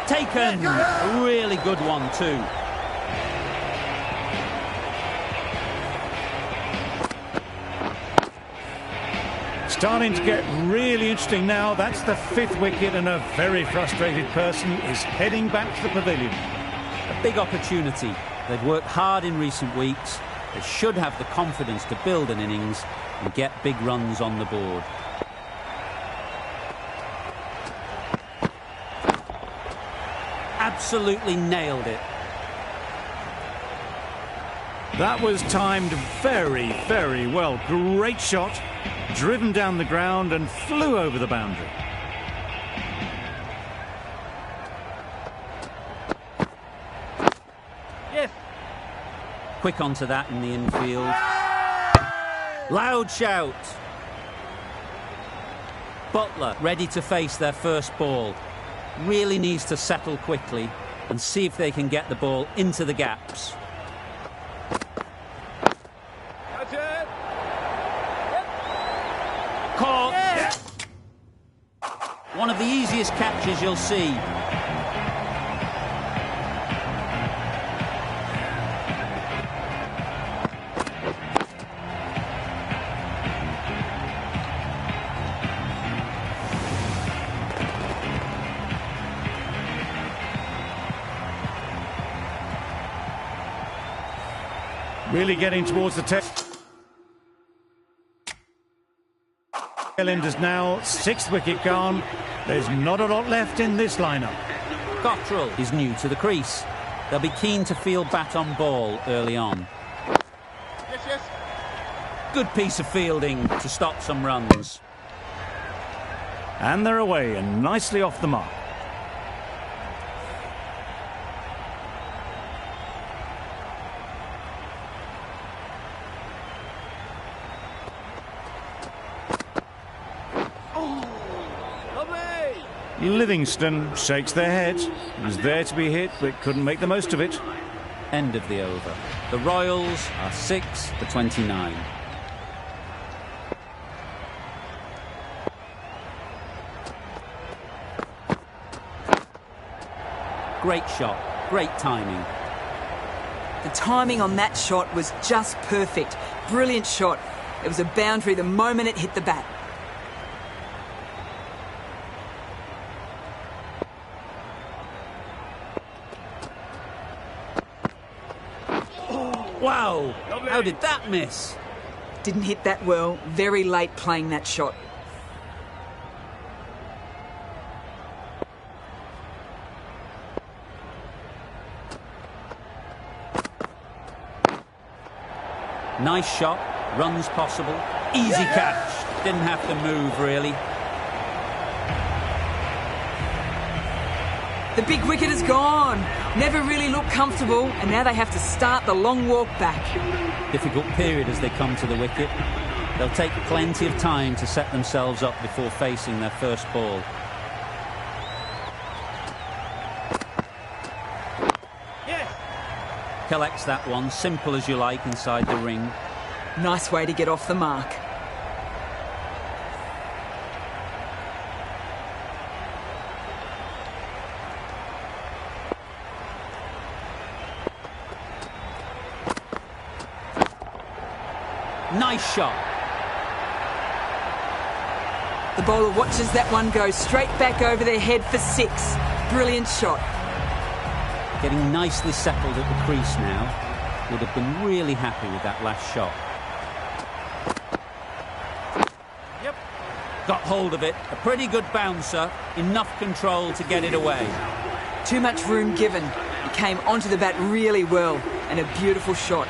Taken. A really good one too. Starting to get really interesting now. That's the 5th wicket, and a very frustrated person is heading back to the pavilion. A big opportunity. They've worked hard in recent weeks. They should have the confidence to build an innings and get big runs on the board. Absolutely nailed it. That was timed very, very well. Great shot, driven down the ground and flew over the boundary. Yes. Quick onto that in the infield. Loud shout. Butler ready to face their first ball. Really needs to settle quickly and see if they can get the ball into the gaps. That's it. One of the easiest catches you'll see. Really getting towards the tail end is now 6th wicket gone. There's not a lot left in this lineup. Cottrell is new to the crease. They'll be keen to field bat on ball early on. Yes. Good piece of fielding to stop some runs. And they're away and nicely off the mark. Livingston shakes their head. He was there to be hit, but couldn't make the most of it. End of the over. The Royals are 6 for 29. Great shot, great timing. The timing on that shot was just perfect. Brilliant shot. It was a boundary the moment it hit the bat. Wow, how did that miss? Didn't hit that well. Very late playing that shot. Nice shot, runs possible, easy catch. Didn't have to move really. The big wicket is gone. Never really looked comfortable, and now they have to start the long walk back. Difficult period as they come to the wicket. They'll take plenty of time to set themselves up before facing their first ball. Yes. Collects that one, simple as you like, inside the ring. Nice way to get off the mark. Nice shot. The bowler watches that one go straight back over their head for 6. Brilliant shot. Getting nicely settled at the crease now. Would have been really happy with that last shot. Yep. Got hold of it. A pretty good bouncer. Enough control to get it away. Too much room given. He came onto the bat really well, and a beautiful shot.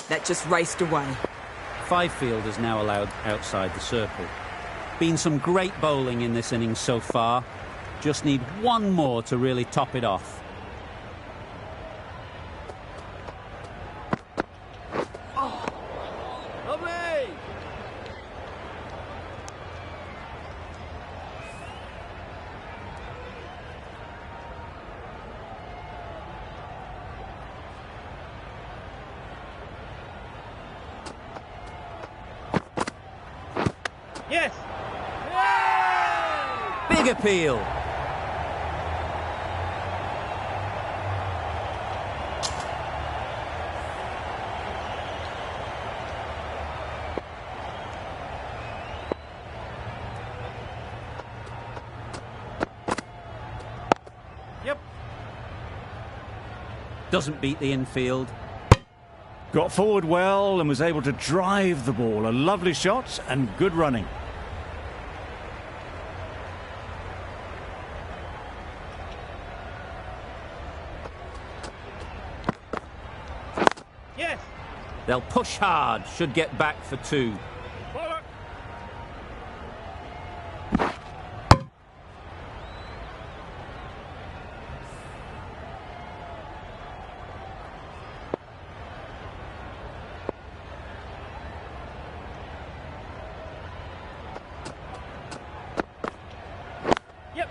That just raced away. 5 fielders now allowed outside the circle. Been some great bowling in this innings so far. Just need one more to really top it off. Lovely. Yes. Yay! Big appeal. Yep. Doesn't beat the infield. Got forward well and was able to drive the ball. A lovely shot and good running. Yes. They'll push hard. Should get back for 2. Bowler. Yep.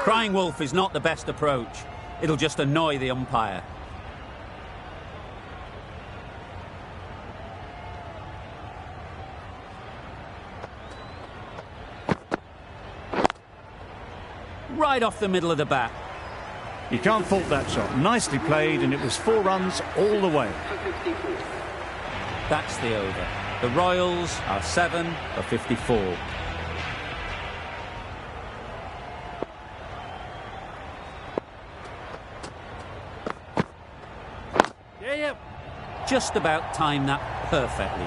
Crying wolf is not the best approach. It'll just annoy the umpire. Right off the middle of the bat. You can't fault that shot. Nicely played, and it was 4 runs all the way. That's the over. The Royals are 7 for 54. Yeah. Just about timed that perfectly.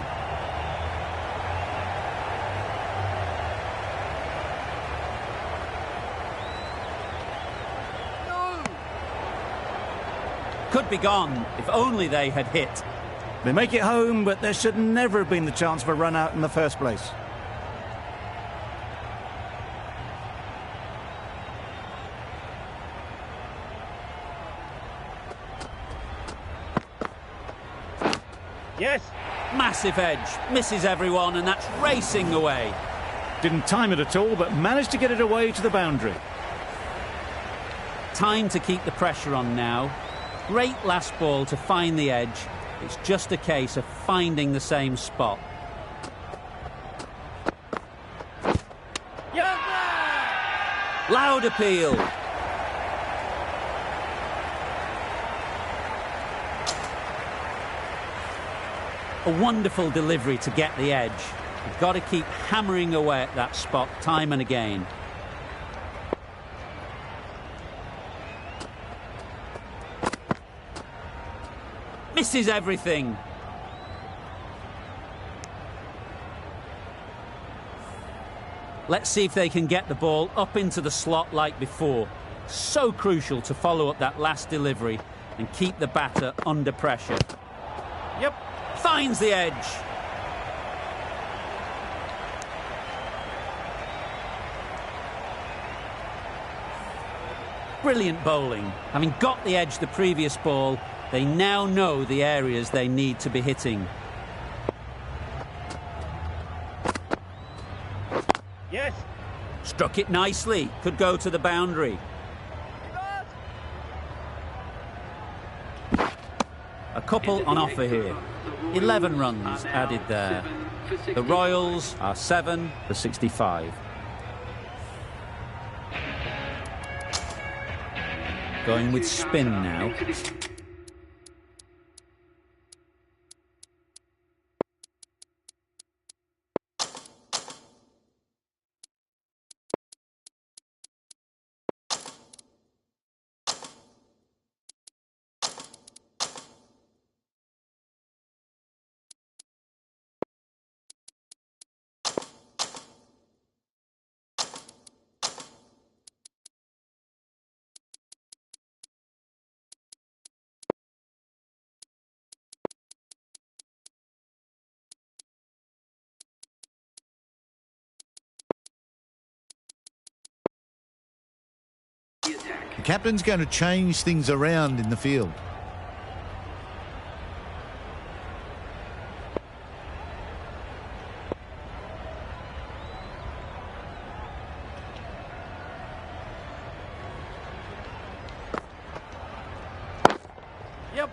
Could be gone if only they had hit. They make it home, but there should never have been the chance for a run out in the first place. Yes. Massive edge, misses everyone, and that's racing away. Didn't time it at all, but managed to get it away to the boundary. Time to keep the pressure on now. Great last ball to find the edge. It's just a case of finding the same spot. Yeah. Loud appeal. A wonderful delivery to get the edge. You've got to keep hammering away at that spot time and again. Misses everything. Let's see if they can get the ball up into the slot like before. So crucial to follow up that last delivery and keep the batter under pressure. Yep. Finds the edge. Brilliant bowling. Having got the edge the previous ball, they now know the areas they need to be hitting. Yes. Struck it nicely. Could go to the boundary. A couple on offer here. 11 runs added there. The Royals are 7 for 65. Going with spin now. The captain's going to change things around in the field. Yep.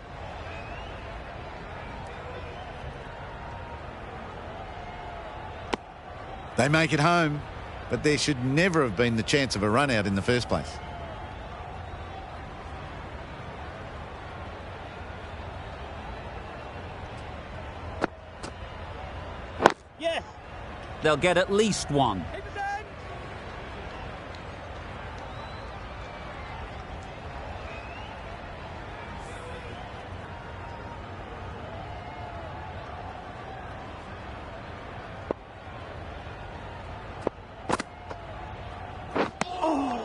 They make it home, but there should never have been the chance of a run out in the first place. Yes. They'll get at least one.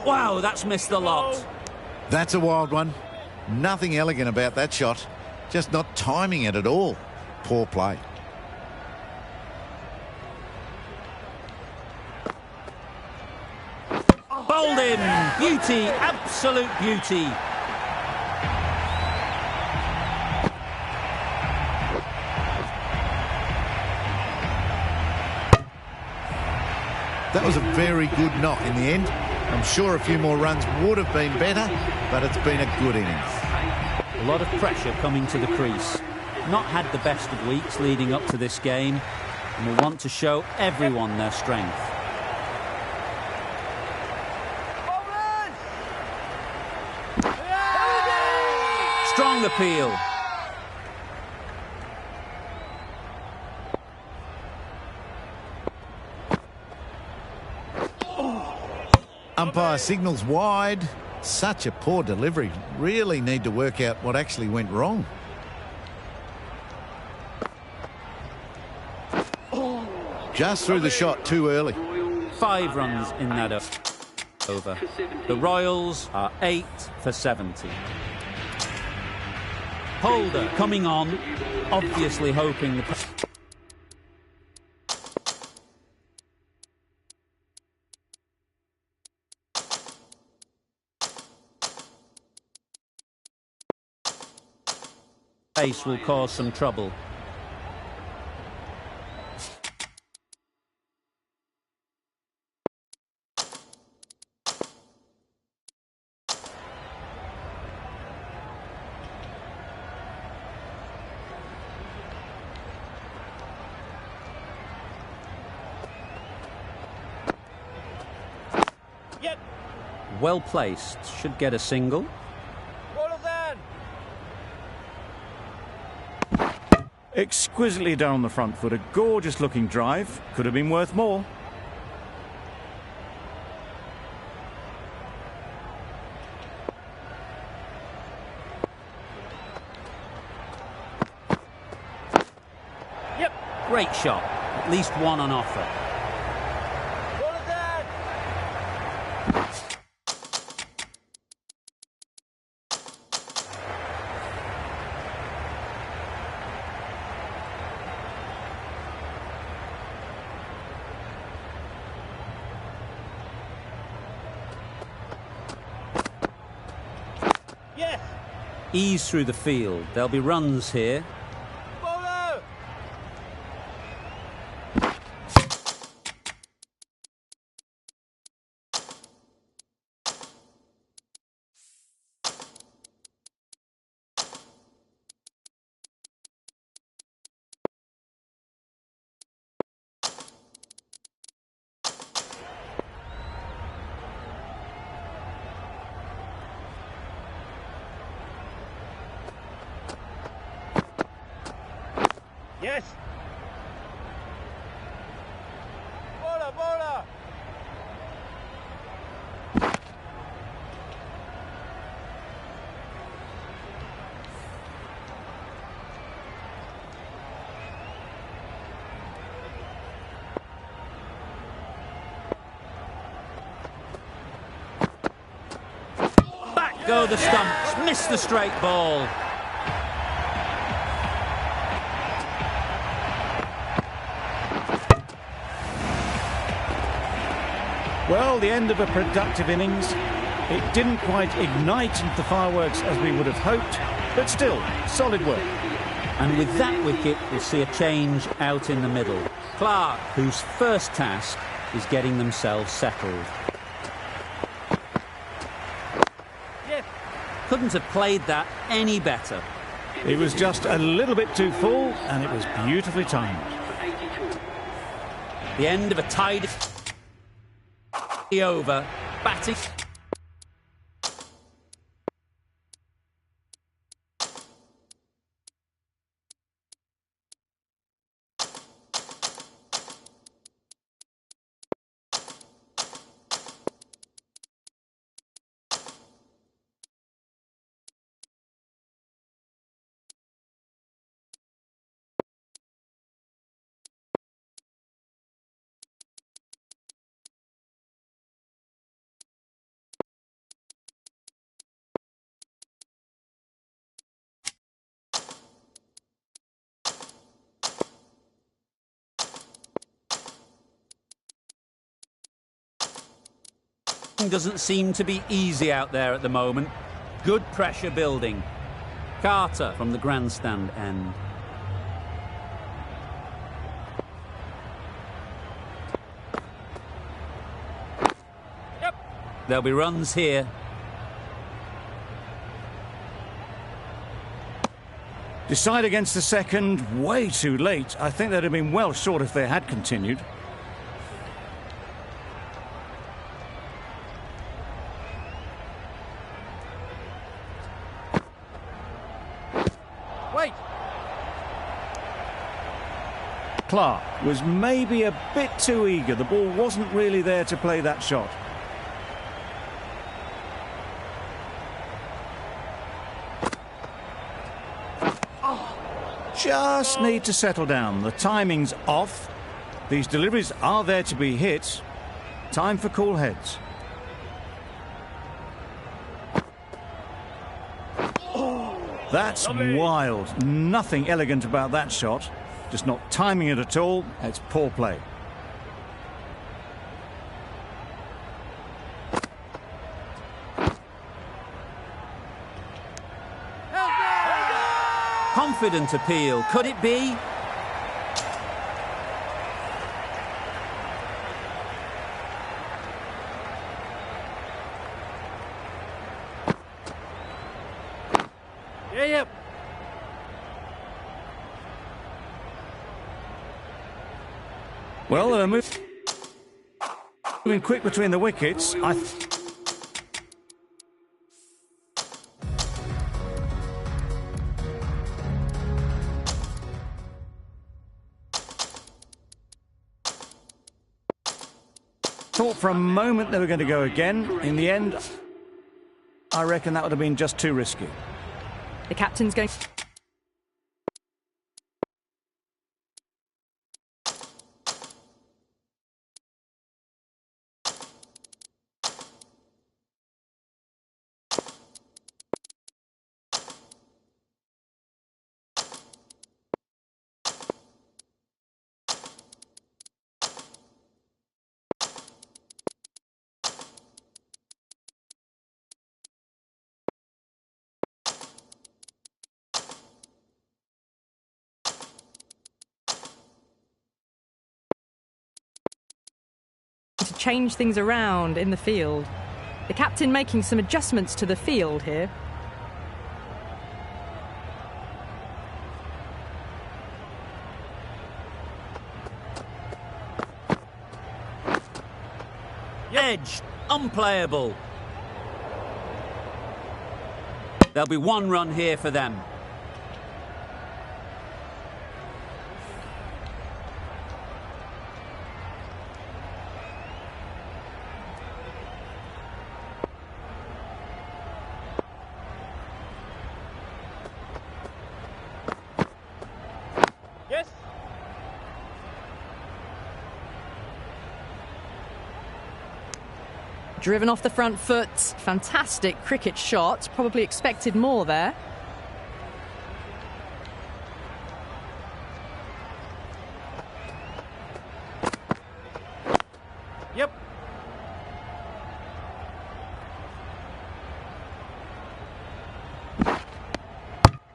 Wow, that's missed the lot. That's a wild one. Nothing elegant about that shot. Just not timing it at all. Poor play. Bowled in. Beauty, absolute beauty. That was a very good knock in the end. I'm sure a few more runs would have been better, but it's been a good innings. A lot of pressure coming to the crease. Not had the best of weeks leading up to this game, and will want to show everyone their strength. Strong appeal. Umpire signals wide. Such a poor delivery. Really need to work out what actually went wrong. Just through the shot too early. 5 runs in that over. The Royals are 8 for 70. Holder coming on, obviously hoping the pace will cause some trouble. Well placed, should get a single. Exquisitely done on the front foot, a gorgeous looking drive. Could have been worth more. Yep, great shot. At least one on offer. Ease through the field. There'll be runs here. Yes. Bola, bola. Back go the stumps. Missed the straight ball. Well, the end of a productive innings. It didn't quite ignite into the fireworks as we would have hoped, but still, solid work. And with that wicket, we'll see a change out in the middle. Clark, whose first task is getting themselves settled. Yes. Couldn't have played that any better. It was just a little bit too full, and it was beautifully timed. The end of a tidy over. Batting. Doesn't seem to be easy out there at the moment. Good pressure building. Carter from the grandstand end. There'll be runs here. Decide against the second, way too late. I think they'd have been well short if they had continued. Wait. Clark was maybe a bit too eager. The ball wasn't really there to play that shot. Just need to settle down. The timing's off. These deliveries are there to be hit. Time for cool heads. That's wild. Nothing elegant about that shot. Just not timing it at all. It's poor play. Confident appeal. Could it be? Yeah. Well, they're moving quick between the wickets. Thought for a moment they were going to go again. In the end, I reckon that would have been just too risky. The captain's going... to change things around in the field. The captain making some adjustments to the field here. Edge. Unplayable. There'll be one run here for them. Yes. Driven off the front foot. Fantastic cricket shot. Probably expected more there. Yep.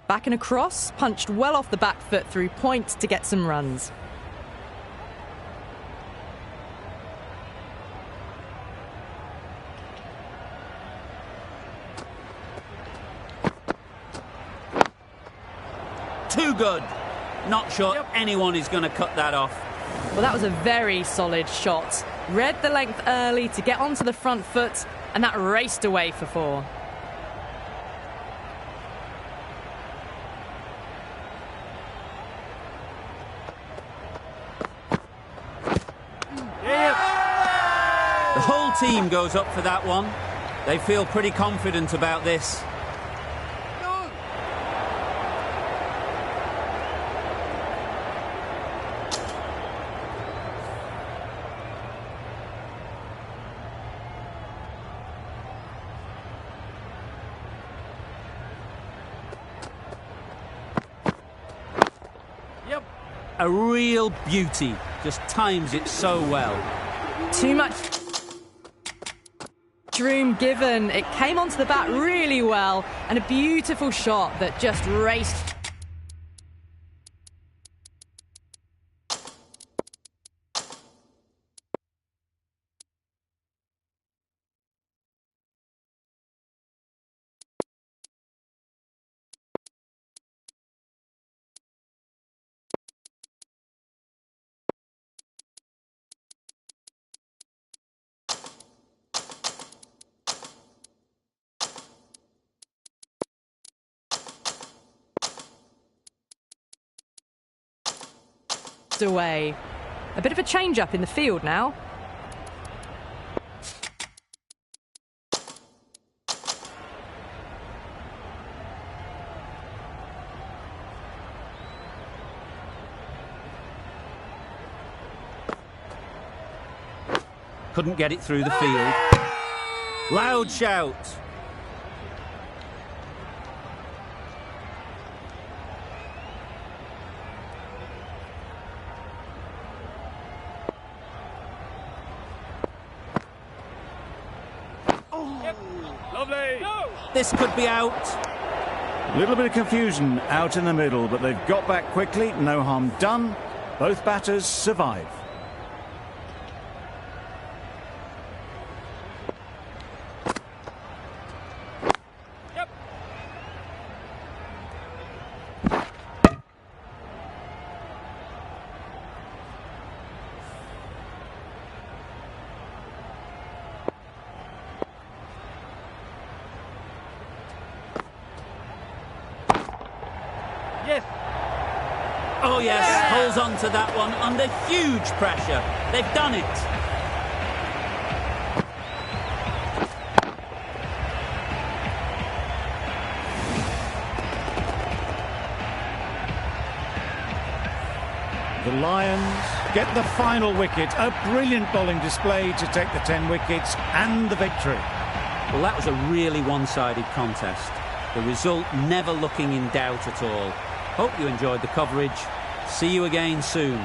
Back and across. Punched well off the back foot through point to get some runs. Too good. Not sure anyone is going to cut that off. Well, that was a very solid shot. Read the length early to get onto the front foot, and that raced away for 4. The whole team goes up for that one. They feel pretty confident about this. A real beauty. Just times it so well. Too much room given. It came onto the bat really well, and a beautiful shot that just raced whipped away. A bit of a change-up in the field now. Couldn't get it through the field. Loud shout. Lovely. Go. This could be out. A little bit of confusion out in the middle, but they've got back quickly. No harm done. Both batters survive. Yes. Oh yes, holds on to that one under huge pressure. They've done it. The Lions get the final wicket. A brilliant bowling display to take the 10 wickets and the victory. Well, that was a really one-sided contest. The result never looking in doubt at all. Hope you enjoyed the coverage. See you again soon.